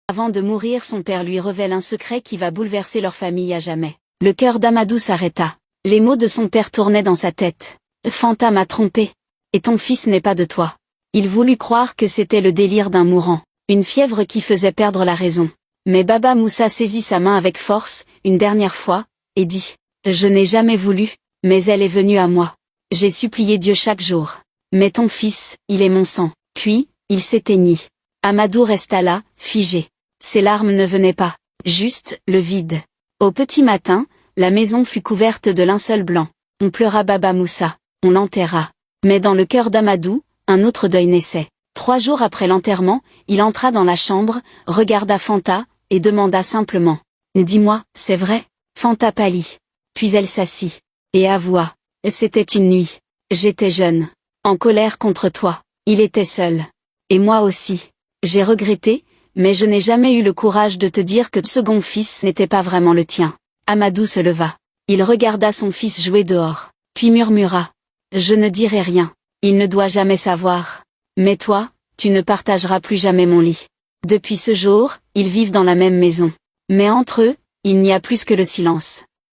Avant de mourir, son père lui révèle un secret qui va bouleverser leur famille à jamais. Le cœur d'Amadou s'arrêta. Les mots de son père tournaient dans sa tête. Fanta m'a trompé. Et ton fils n'est pas de toi. Il voulut croire que c'était le délire d'un mourant, une fièvre qui faisait perdre la raison. Mais Baba Moussa saisit sa main avec force, une dernière fois, et dit « Je n'ai jamais voulu, mais elle est venue à moi. J'ai supplié Dieu chaque jour. Mais ton fils, il est mon sang. » Puis, il s'éteignit. Amadou resta là, figé. Ses larmes ne venaient pas, juste le vide. Au petit matin, la maison fut couverte de linceul blanc. On pleura Baba Moussa, on l'enterra. Mais dans le cœur d'Amadou, un autre deuil naissait. 3 jours après l'enterrement, il entra dans la chambre, regarda Fanta, et demanda simplement « Dis-moi, c'est vrai ?» Fanta pâlit. Puis elle s'assit. Et avoua « C'était une nuit. J'étais jeune. En colère contre toi. Il était seul. Et moi aussi. J'ai regretté, mais je n'ai jamais eu le courage de te dire que ton second fils n'était pas vraiment le tien. » Amadou se leva. Il regarda son fils jouer dehors, puis murmura « Je ne dirai rien. Il ne doit jamais savoir. Mais toi, tu ne partageras plus jamais mon lit. » Depuis ce jour, ils vivent dans la même maison. Mais entre eux, il n'y a plus que le silence.